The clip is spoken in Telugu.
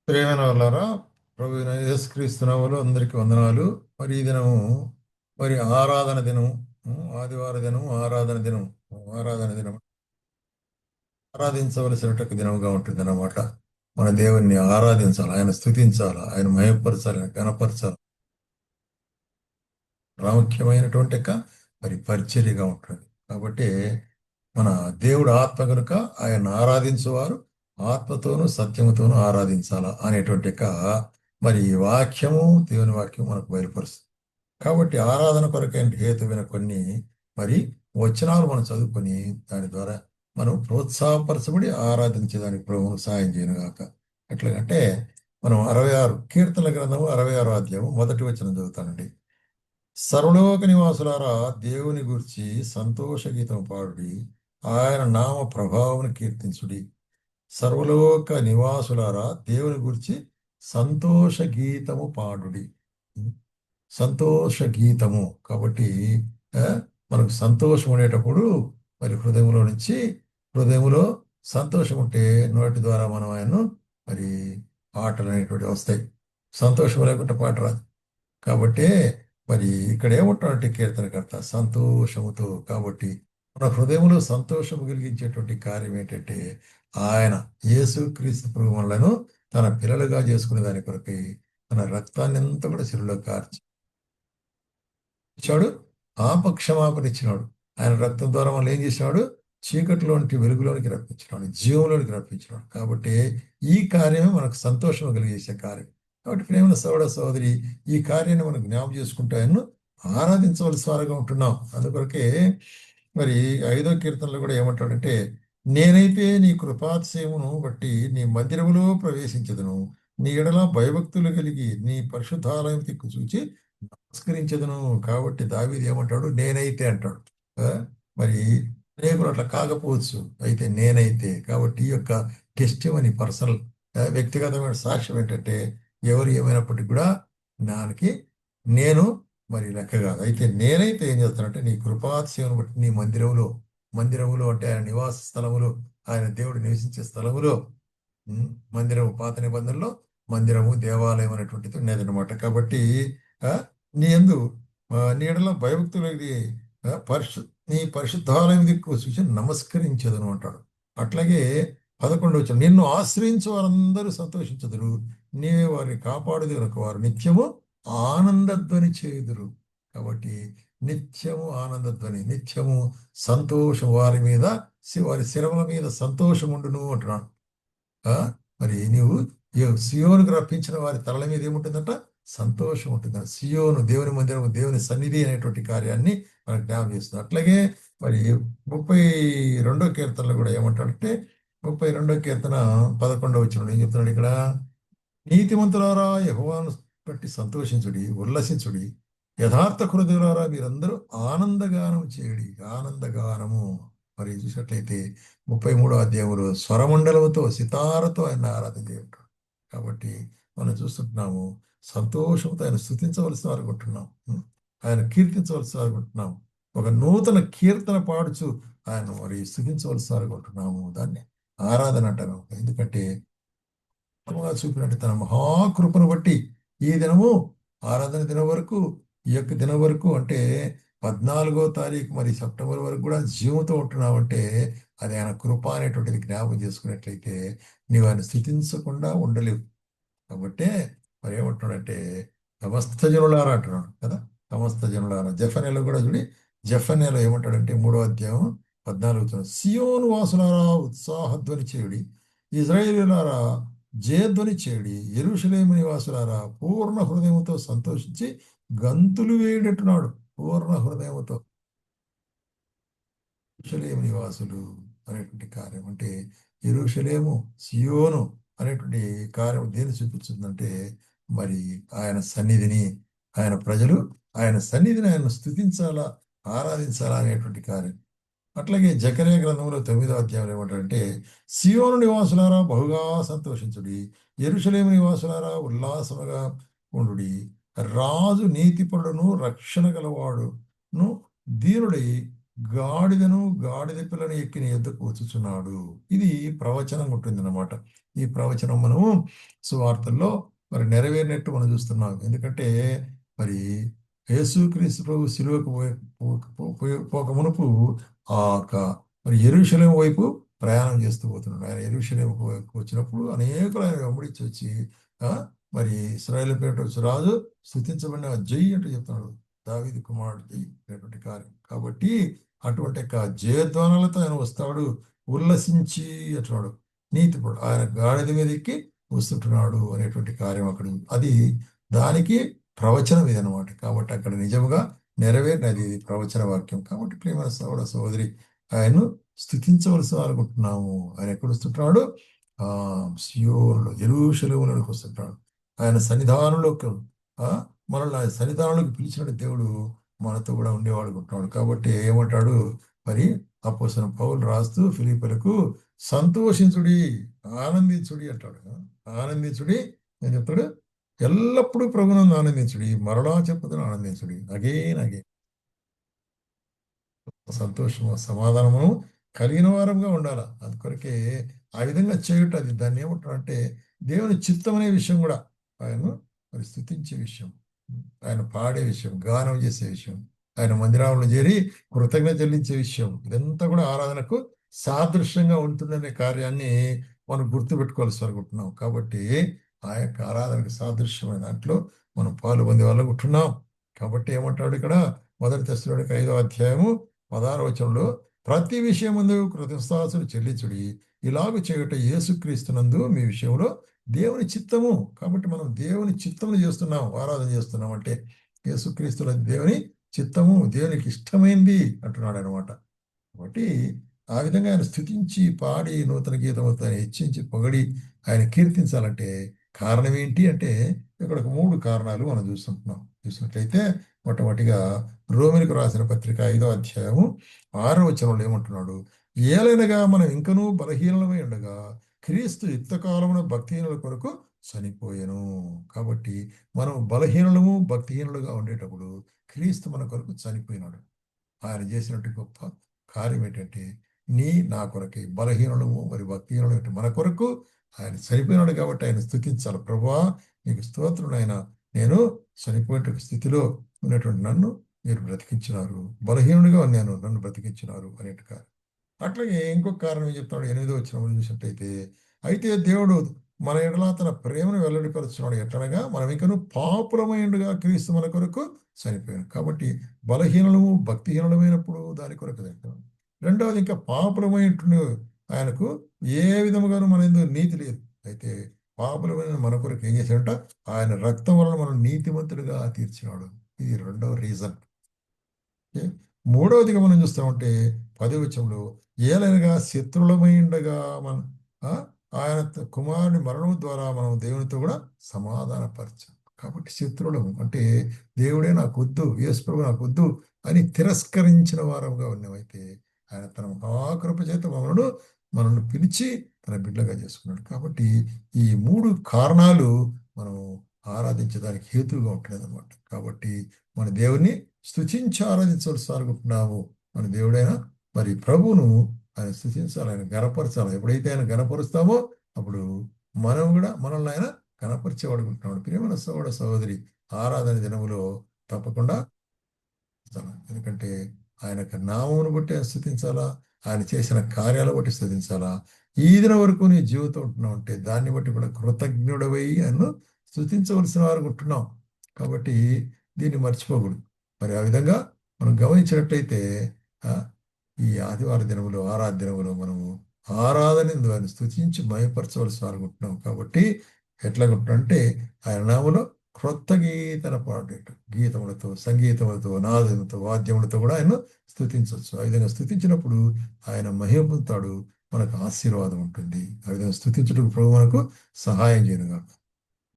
ప్రేమైన వాళ్ళారా, ప్రభు అయిన యేసుక్రీస్తు నామములో అందరికీ వందనాలు. మరి ఈ దినము మరి ఆరాధన దినం, ఆదివార దినం, ఆరాధన దినం. ఆరాధన దినం ఆరాధించవలసినటువంటి దినముగా ఉంటుంది అన్నమాట. మన దేవుణ్ణి ఆరాధించాలి, ఆయన స్తుతించాలి, ఆయన మహిమపరచాలి, ఆయన గణపరచాలి. ప్రాముఖ్యమైనటువంటి మరి పరిచర్యగా ఉంటుంది. కాబట్టి మన దేవుడు ఆత్మ కనుక ఆయన ఆరాధించువారు ఆత్మతోనూ సత్యముతోనూ ఆరాధించాలా అనేటువంటి మరి ఈ వాక్యము, దేవుని వాక్యం మనకు బయలుపరుస్తుంది. కాబట్టి ఆరాధన కొరకైన హేతువైన కొన్ని మరి వచనాలు మనం చదువుకొని దాని ద్వారా మనం ప్రోత్సాహపరచబడి ఆరాధించేదానికి ప్రభువును సాయం చేయను గాక. ఎట్లాగంటే మనం 66 కీర్తనల గ్రంథము 66 అధ్యాయం మొదటి వచనం చదువుతానండి. సర్వలోక నివాసులారా, దేవుని గూర్చి సంతోష గీతం పాడుడి, ఆయన నామ ప్రభావం కీర్తించుడి. సర్వలోక నివాసులారా, దేవుని గురించి సంతోష గీతము పాడుడి. సంతోష గీతము కాబట్టి ఆ, మనకు సంతోషం ఉండేటప్పుడు మరి హృదయంలో నుంచి, హృదయంలో సంతోషం ఉంటే నోటి ద్వారా మనం ఆయన్ను మరి పాటలు అనేటువంటి వస్తాయి. సంతోషం లేకుంటే పాట రాదు. కాబట్టి మరి ఇక్కడ ఏమంటాడంటే కీర్తనకర్త సంతోషముతో. కాబట్టి మన హృదయంలో సంతోషం కలిగించేటువంటి కార్యం ఏంటంటే ఆయన యేసుక్రీస్తు ప్రభువులను తన పిల్లలుగా చేసుకునే దాని కొరకై తన రక్తాన్ని అంతా కూడా శిలువలో ఇచ్చాడు. పాపక్షమాపణ ఇచ్చినాడు. ఆయన రక్తం ద్వారా మనం ఏం చేసినాడు? చీకటిలోనికి వెలుగులోనికి రప్పించినాడు, జీవంలోనికి రప్పించినాడు. కాబట్టి ఈ కార్యమే మనకు సంతోషం కలిగేసే కార్యం. కాబట్టి ప్రేమ సోదర సోదరి, ఈ కార్యాన్ని మనం జ్ఞాపం చేసుకుంటూ ఆయన్ను ఆరాధించవలసి వారుగా ఉంటున్నాం. అందుకొరకే మరి 5వ కీర్తనలో కూడా ఏమంటాడంటే, నేనైతే నీ కృపాతిశయమును బట్టి నీ మందిరములో ప్రవేశించదును, నీ ఎడల భయభక్తులు కలిగి నీ పరిశుద్ధాలయం దిక్కు చూచి నమస్కరించదును. కాబట్టి దావీదు ఏమంటాడు? నేనైతే అంటాడు. ఆ? మరి అనేకులు అట్లా కాకపోవచ్చు, అయితే నేనైతే. కాబట్టి ఈ యొక్క టెస్టిమనీ పర్సనల్ వ్యక్తిగతమైన సాక్ష్యం ఏంటంటే, ఎవరు ఏమైనప్పటికీ కూడా దానికి నేను మరి లెక్క కాదు. అయితే నేనైతే ఏం చేస్తానంటే నీ కృపాతిశయమును బట్టి నీ మందిరములో, మందిరములో అంటే ఆయన నివాస స్థలములో, ఆయన దేవుడు నివసించే స్థలములో, మందిరము పాత నిబంధనలో మందిరము దేవాలయం అనేటువంటిది ఉండేదన్నమాట. కాబట్టి ఆ, నీ యందు నీ ఎడల భయభక్తులకి పరిశు నీ పరిశుద్ధాలయం దిక్కు చూసి నమస్కరించదును అంటాడు. అట్లాగే 11 వచనం, నిన్ను ఆశ్రయించే వారందరూ సంతోషించదురు, నీవే వారిని కాపాడుదు కనుక వారు నిత్యము ఆనందధ్వని చేయుదురు. కాబట్టి నిత్యము ఆనందధ్వని, నిత్యము సంతోషం వారి మీద, వారి శిరముల మీద సంతోషం ఉండును అంటున్నాడు. ఆ, మరి నీవు సియోనుకు రప్పించిన వారి తలల మీద ఏముంటుందంట? సంతోషం ఉంటుంది. సియోను దేవుని మందిరం, దేవుని సన్నిధి అనేటువంటి కార్యాన్ని మనకు జ్ఞాపకం చేస్తుంది. అట్లాగే మరి 32వ కీర్తనలో కూడా ఏమంటాడంటే, 32వ కీర్తన 11వ వచనం ఏం చెప్తున్నాడు ఇక్కడ? నీతిమంతులారా, యెహోవాను బట్టి సంతోషించుడి, ఉల్లసించుడి, యథార్థ హృదయులారా మీరందరూ ఆనందగానం చేయుడి. ఆనందగానము. మరి చూసినట్లయితే 33వ అధ్యాయంలో స్వరమండలముతో సితారతో ఆయన ఆరాధన చేయంటాడు. కాబట్టి మనం చూస్తుంటున్నాము, సంతోషంతో ఆయన స్థుతించవలసిన వారు ఉంటున్నాం, ఆయన కీర్తించవలసిన వారు ఉంటున్నాం. ఒక నూతన కీర్తన పాడుచు ఆయన మరి స్థుతించవలసిన వారు ఉంటున్నాము. దాన్ని ఆరాధన అంటారు. ఎందుకంటే చూపినట్టు తన మహాకృపను బట్టి ఈ దినము, ఆరాధన దినం వరకు, ఈ యొక్క దినం వరకు అంటే 14వ తారీఖు మరి సెప్టెంబర్ వరకు కూడా జీవంతో ఉంటున్నావంటే అది ఆయన కృప అనేటువంటిది జ్ఞాపకం చేసుకున్నట్లయితే నీవు ఆయన స్థుతించకుండా ఉండలేవు. కాబట్టి మరి ఏమంటున్నాడంటే సమస్త జనులారా అంటున్నాడు కదా. సమస్త జనులారా. జఫన్యాలో కూడా చూడి, జఫన్యాలో ఏమంటాడంటే 3వ అధ్యాయం 14 సియోను వాసులారా ఉత్సాహధ్వని చేయుడి, ఇజ్రాయేలులారా జయధ్వని చేయుడి, యెరూషలేము నివాసులారా పూర్ణ హృదయంతో సంతోషించి గంతులు వేయుడట్టున్నాడు. పూర్ణ హృదయంతో యెరూషలేము నివాసులు అనేటువంటి కార్యం అంటే, యెరూషలేము, సియోను అనేటువంటి కార్యం దేని చూపించిందంటే మరి ఆయన సన్నిధిని, ఆయన ప్రజలు ఆయన సన్నిధిని ఆయన స్థుతించాలా, ఆరాధించాలా అనేటువంటి కార్యం. అట్లాగే జకర్యా గ్రంథంలో 9వ అధ్యాయంలో ఏమంటారంటే, సియోను నివాసులారా బహుగా సంతోషించుడి, యెరూషలేము నివాసులారా ఉల్లాసముగా ఉండుడి, రాజు నీతిపరుడును రక్షణ గలవాడును దీనుడై గాడిదను గాడిద పిల్లను ఎక్కిన ఎద్దుకు వచ్చుచున్నాడు. ఇది ప్రవచనం ఉంటుంది అన్నమాట. ఈ ప్రవచనం మనము సువార్తల్లో మరి నెరవేరినట్టు మనం చూస్తున్నాం. ఎందుకంటే మరి యేసుక్రీస్తు ప్రభు శిలువకు పోక మునుపు ఆ యొక్క మరి యెరూషలేము వైపు ప్రయాణం చేస్తూ పోతున్నాడు. ఆయన యెరూషలేముకు వైపు వచ్చినప్పుడు అనేకులు ఆయన వెంబడించి వచ్చి ఆ, మరి ఇశ్రాయేలు పేట వచ్చి రాజు స్తుతించబడిన జై అంటూ చెప్తున్నాడు. దావీదు కుమారుడు జై అనేటువంటి కార్యం. కాబట్టి అటువంటి యొక్క జయధ్వానాలతో ఆయన వస్తాడు, ఉల్లసించి అంటున్నాడు. నీతిపడు ఆయన గాడిద మీద ఎక్కి వస్తుంటున్నాడు అనేటువంటి కార్యం అక్కడ అది దానికి ప్రవచనం ఇది అనమాట. కాబట్టి అక్కడ నిజముగా నెరవేరినది ఇది ప్రవచన వాక్యం. కాబట్టి ప్రియమైన సోదర సహోదరి, ఆయన్ను స్థుతించవలసి అనుకుంటున్నాము. ఆయన ఎక్కడ వస్తుంటున్నాడు? ఆ సియోనులో యెరూషలేములోకి వస్తుంటాడు. ఆయన సన్నిధానంలోకి మనల్ని ఆయన సన్నిధానంలోకి పిలిచిన దేవుడు మనతో కూడా ఉండేవాడు ఉంటున్నాడు. కాబట్టి ఏమంటాడు మరి అపోస్తలుడైన పౌలు రాస్తూ ఫిలిప్పీయులకు, సంతోషించుడి, ఆనందించుడి అంటాడు. ఆనందించుడి నేను చెప్తాడు, ఎల్లప్పుడూ ప్రభువునందు ఆనందించుడి, మరలా చెప్పుదని ఆనందించుడి, అగైన్ అగైన్. సంతోషము సమాధానము కలిగిన వారంగా ఉండాలి. అందుకొరకే ఆ విధంగా చేయుట అది దాన్ని ఏమంటారు అంటే దేవుని చిత్తం అనే విషయం కూడా ఆయన మరి స్తుతించే విషయం, ఆయన పాడే విషయం, గానం చేసే విషయం, ఆయన మందిరాలలో చేరి కృతజ్ఞత చెల్లించే విషయం, ఇదంతా కూడా ఆరాధనకు సాదృశ్యంగా ఉంటుందనే కార్యాన్ని మనం గుర్తుపెట్టుకోవాల్సి అనుకుంటున్నాం. కాబట్టి ఆ యొక్క ఆరాధనకు సాదృశ్యమైన దాంట్లో మనం పాలు పొందే వాళ్ళకు ఉంటున్నాం. కాబట్టి ఏమంటాడు ఇక్కడ 1 తెస్సలోనికైకి 5వ అధ్యాయము 16వ వచనంలో, ప్రతి విషయమందు కృతజ్ఞతాస్తుతులు చెల్లించుడి, ఇలాగ చేయుట యేసుక్రీస్తునందు మీ విషయంలో దేవుని చిత్తము. కాబట్టి మనం దేవుని చిత్తమును చేస్తున్నాం, ఆరాధన చేస్తున్నాం అంటే యేసుక్రీస్తుల దేవుని చిత్తము, దేవునికి ఇష్టమైంది అంటున్నాడు అనమాట. కాబట్టి ఆ విధంగా ఆయన స్తుతించి పాడి నూతన గీతములతో ఆయన హెచ్చించి పొగడి ఆయన కీర్తించాలంటే కారణం ఏంటి అంటే ఇక్కడ ఒక 3 కారణాలు మనం చూసినట్లయితే మొట్టమొదటిగా రోమిలకు రాసిన పత్రిక 5వ అధ్యాయము 6వ వచనంలో ఏమంటున్నాడు? ఏలైనగా మనం ఇంకనూ బలహీనమై ఉండగా క్రీస్తు యుక్తకాలమున భక్తిహీనుల కొరకు చనిపోయెను. కాబట్టి మనం బలహీనులము భక్తిహీనులుగా ఉండేటప్పుడు క్రీస్తు మన కొరకు చనిపోయినాడు. ఆయన చేసినట్టు గొప్ప కార్యం ఏంటంటే నా కొరకే బలహీనులము మరి భక్తిహీనులు అంటే మన కొరకు ఆయన చనిపోయినాడు. కాబట్టి ఆయన స్తుతించాలి. ప్రభువా నీకు స్తోత్రం, ఆయన నేను చనిపోయిన స్థితిలో ఉన్నటువంటి నన్ను మీరు బ్రతికించినారు, బలహీనుడిగా ఉన్నాను, నన్ను బ్రతికించినారు అనేటి కారణం. అట్లాగే ఇంకొక కారణం ఏం చెప్తాడు 8వ వచనంలో చూసినట్టయితే, అయితే దేవుడు మన ఎడల తన ప్రేమను వెల్లడిపరుచున్నాడు ఎట్లనగా మనం ఇంకను పాపులమైండుగా క్రీస్తు మన కొరకు చనిపోయాను. కాబట్టి బలహీనము భక్తిహీనమైనప్పుడు దాని కొరకు చనిపోయాను. రెండవది ఇంకా పాపులమైనటువంటి ఆయనకు ఏ విధముగాను మన ఎందుకు నీతి లేదు. అయితే పాపులమైన మన కొరకు ఏం చేశాడంట? ఆయన రక్తం వలన మనం నీతిమంతుడిగా తీర్చినాడు. ఇది రెండవ రీజన్. మూడవదిగా మనం చూస్తామంటే 10వ వచనంలో, ఏలైనగా శత్రులమై ఉండగా మన ఆయన కుమారుని మరణం ద్వారా మనం దేవునితో కూడా సమాధానపరచాం. కాబట్టి శత్రువులము అంటే దేవుడే నాకు వద్దు, యేసు ప్రభు నాకు వద్దు అని తిరస్కరించిన వారంగా ఉన్నామైతే ఆయన తన మహాకృప చేత మనల్ని పిలిచి తన బిడ్డగా చేసుకున్నాడు. కాబట్టి ఈ 3 కారణాలు మనం ఆరాధించడానికి హేతువుగా ఉంటున్నది అనమాట. కాబట్టి మన దేవుణ్ణి స్తుతించి ఆరాధించవలసి అనుకుంటున్నాము. మన దేవుడైనా మరి ప్రభువును ఆయన స్తుతించాలి, ఆయన గణపరచాలి. ఎప్పుడైతే ఆయన గణపరుస్తామో అప్పుడు మనం కూడా మనల్ని ఆయన గణపరిచేవాడుకుంటున్నాడు. ప్రియమైన సోదర సహోదరి, ఆరాధన దినములో తప్పకుండా ఎందుకంటే ఆయన యొక్క నామమును బట్టి స్తుతించాలా, ఆయన చేసిన కార్యాల బట్టి స్తుతించాలా. ఈ దినం వరకు నీ జీవితం ఉంటున్నావు అంటే దాన్ని బట్టి కూడా కృతజ్ఞుడవై ఆయన్ను స్తుతించవలసిన వారు ఉంటున్నాం. కాబట్టి దీన్ని మర్చిపోకూడదు. మరి ఆ విధంగా మనం గమనించినట్లయితే ఈ ఆదివార దినములో ఆరాధన దినములో మనము ఆరాధన ద్వారా స్తుతించి భయపరచవలసి అనుకుంటున్నాం. కాబట్టి ఎట్లాగుంటుందంటే ఆయన నామలో క్రొత్త గీతన పాడేట గీతములతో, సంగీతములతో, నాదములతో, వాద్యములతో కూడా ఆయన స్తుతించవచ్చు. ఆ విధంగా స్తుతించినప్పుడు ఆయన మహిమ పొందుతాడు, మనకు ఆశీర్వాదం ఉంటుంది. ఆ విధంగా స్తుతించడానికి ప్రభు మనకు సహాయం చేయను.